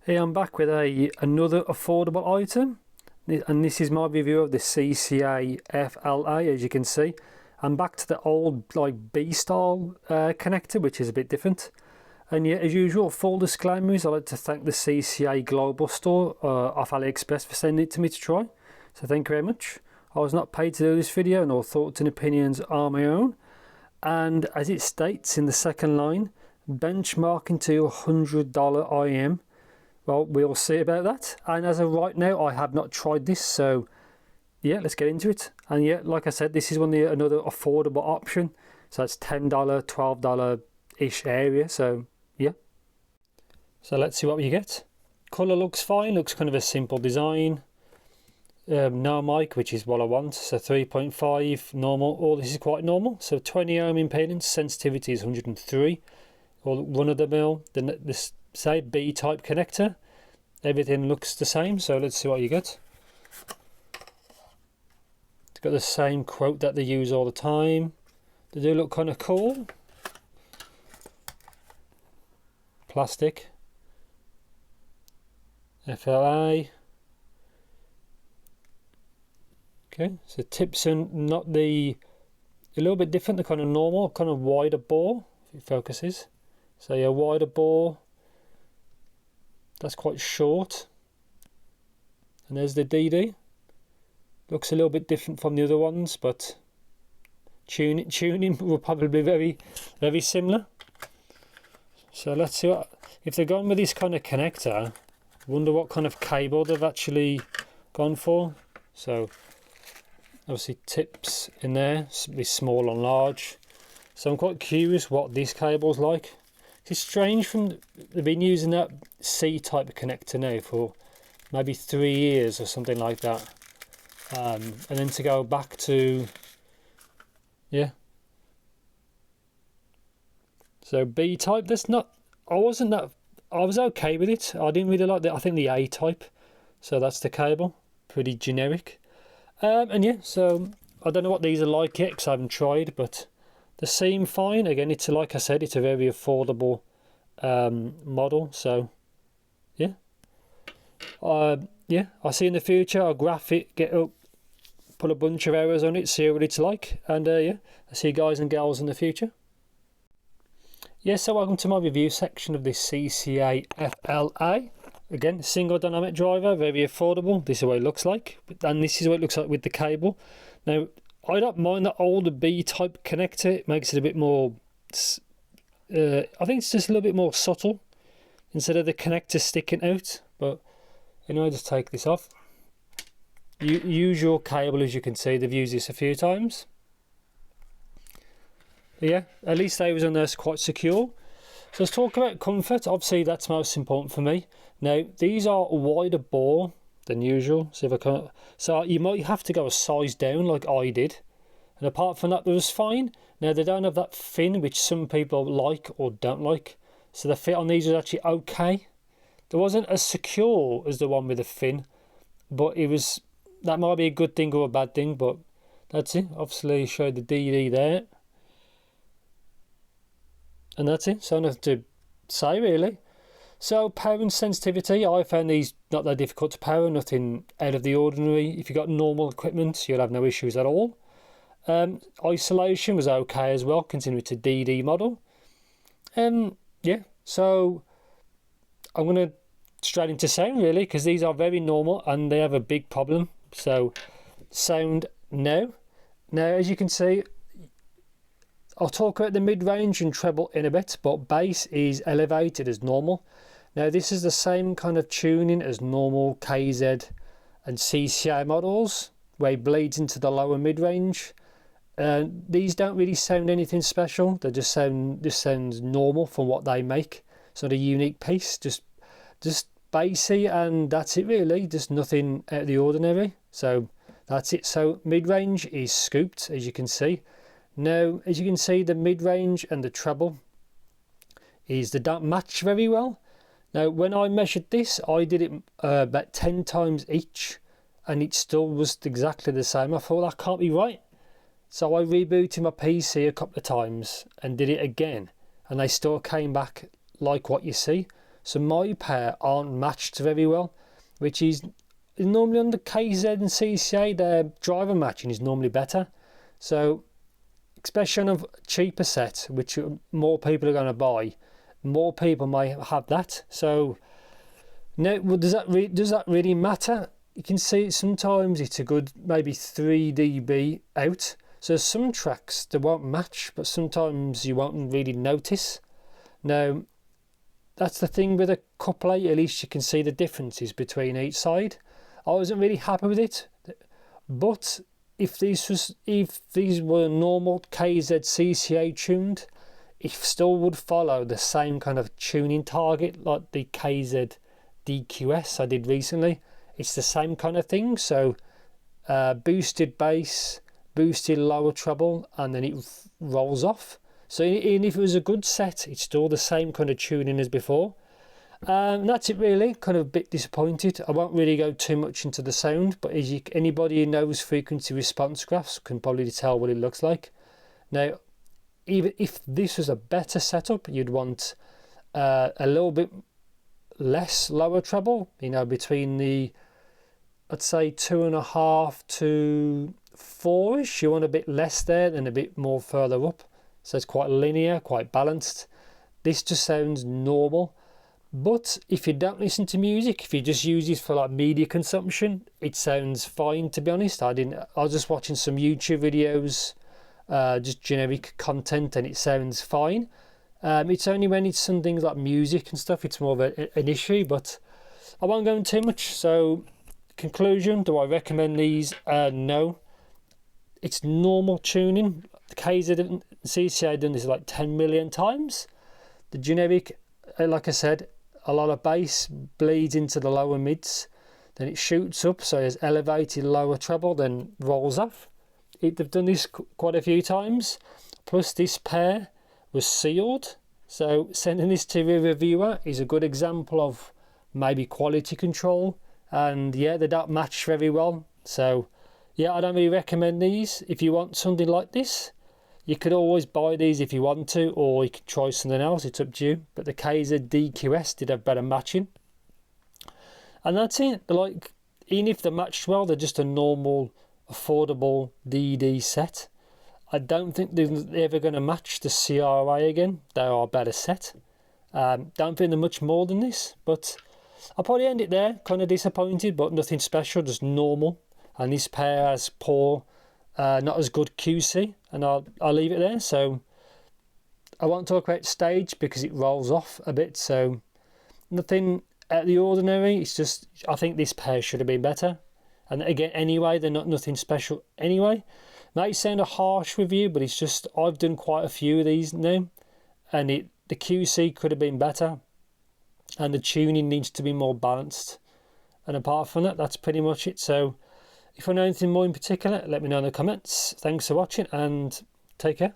Hey, I'm back with another affordable item, and this is my review of the CCA FLA. As you can see, I'm back to the old like B-style connector, which is a bit different. And yeah, as usual, full disclaimers, I'd like to thank the CCA Global Store off AliExpress for sending it to me to try. So thank you very much. I was not paid to do this video, and all thoughts and opinions are my own. And as it states in the second line, benchmarking to $100 IM. Well, we'll see about that. And as of right now, I have not tried this, so yeah, let's get into it. And yeah, like I said, this is another affordable option. So it's $10, $12-ish area. So yeah. So let's see what we get. Colour looks fine. Looks kind of a simple design. No mic, which is what I want. So 3.5 normal. All this is quite normal. So 20 ohm impedance. Sensitivity is 103. Or run of the mill. This say B-type connector. Everything looks the same, so let's see what you get. It's got the same quote that they use all the time. They do look kind of cool. Plastic. FLA. Okay, so tips are not a little bit different, the kind of normal, kind of wider bore, if it focuses. So yeah, wider bore. That's quite short. And there's the DD. Looks a little bit different from the other ones, but tuning will probably be very, very similar. So let's see if they're going with this kind of connector. Wonder what kind of cable they've actually gone for. So obviously tips in there, be small and large. So I'm quite curious what this cable's like. It's strange they've been using that C-type connector now for maybe 3 years or something like that, and then to go back to so B-type. That's not. I was okay with it. I didn't really like I think the A-type. So that's the cable, pretty generic. And yeah, so I don't know what these are like yet because I haven't tried, but they seem fine. Again, it's like I said, it's a very affordable model. So yeah, yeah. I'll see in the future. I'll graph it, get up, put a bunch of errors on it, see what it's like, and yeah, I'll see you guys and girls in the future. Yeah, so welcome to my review section of this CCA FLA. Again, single dynamic driver, very affordable. This is what it looks like, and this is what it looks like with the cable. Now, I don't mind the older B-type connector. It makes it a bit more, I think it's just a little bit more subtle instead of the connector sticking out. But anyway, just take this off. Usual cable, as you can see, they've used this a few times. But yeah, at least they was on there quite secure. So let's talk about comfort. Obviously, that's most important for me. Now, these are wider bore than usual. So you might have to go a size down like I did. And apart from that, it was fine. Now, they don't have that fin, which some people like or don't like. So the fit on these was actually okay. It wasn't as secure as the one with the fin, but that might be a good thing or a bad thing, but that's it. Obviously, showed the DD there. And that's it. So nothing to say, really. So power and sensitivity, I found these not that difficult to power, nothing out of the ordinary. If you've got normal equipment, you'll have no issues at all. Isolation was okay as well, considering it's a DD model. Yeah, so I'm going to straight into sound, really, because these are very normal and they have a big problem. So sound now. Now, as you can see, I'll talk about the mid-range and treble in a bit, but bass is elevated as normal. Now, this is the same kind of tuning as normal KZ and CCA models, where it bleeds into the lower mid-range. These don't really sound anything special. They just sounds normal for what they make. It's not a unique piece, just bassy, and that's it really. Just nothing out of the ordinary. So that's it. So mid-range is scooped, as you can see. Now, as you can see, the mid-range and the treble they don't match very well. Now, when I measured this, I did it about 10 times each, and it still was exactly the same. I thought that can't be right. So I rebooted my PC a couple of times and did it again, and they still came back like what you see. So my pair aren't matched very well, which is normally on the KZ and CCA, their driver matching is normally better. So especially on a cheaper set, which more people are going to buy, more people may have that. So now, does that really matter? You can see sometimes it's a good maybe 3 dB out. So some tracks they won't match, but sometimes you won't really notice. Now, that's the thing with a couplet, at least you can see the differences between each side. I wasn't really happy with it, but if these were normal KZ CCA tuned, it still would follow the same kind of tuning target like the KZ DQS I did recently. It's the same kind of thing. So boosted bass, boosted lower treble, and then it rolls off. So even if it was a good set, it's still the same kind of tuning as before. And that's it really. Kind of a bit disappointed. I won't really go too much into the sound, but anybody who knows frequency response graphs can probably tell what it looks like. Now, even if this was a better setup, you'd want a little bit less lower treble, between the, I'd say 2.5 to 4ish. You want a bit less there than a bit more further up. So it's quite linear, quite balanced. This just sounds normal. But if you don't listen to music, if you just use it for like media consumption, it sounds fine, to be honest. I was just watching some YouTube videos, just generic content, and it sounds fine. It's only when it's some things like music and stuff, it's more of an issue, but I won't go into too much. So, conclusion, do I recommend these? No. It's normal tuning. The KZ and CCA done this like 10 million times. The generic, like I said, a lot of bass bleeds into the lower mids, then it shoots up, so it's elevated lower treble, then rolls off. They've done this quite a few times. Plus this pair was sealed, so sending this to a reviewer is a good example of maybe quality control. And yeah, they don't match very well, so yeah, I don't really recommend these. If you want something like this, you could always buy these if you want to, or you could try something else, it's up to you. But the KZ DQS did have better matching. And that's it. Like, even if they're matched well, they're just a normal, affordable DD set. I don't think they're ever going to match the CRA again. They are a better set. Don't think they're much more than this, but I'll probably end it there. Kind of disappointed, but nothing special, just normal. And this pair has poor, not as good QC, and I'll leave it there. So I won't talk about stage because it rolls off a bit, so nothing out of the ordinary. It's just, I think this pair should have been better. And again, anyway, they're nothing special anyway. Might sound a harsh review, but it's just, I've done quite a few of these now, and the QC could have been better, and the tuning needs to be more balanced. And apart from that, that's pretty much it. So if you know anything more in particular, let me know in the comments. Thanks for watching, and take care.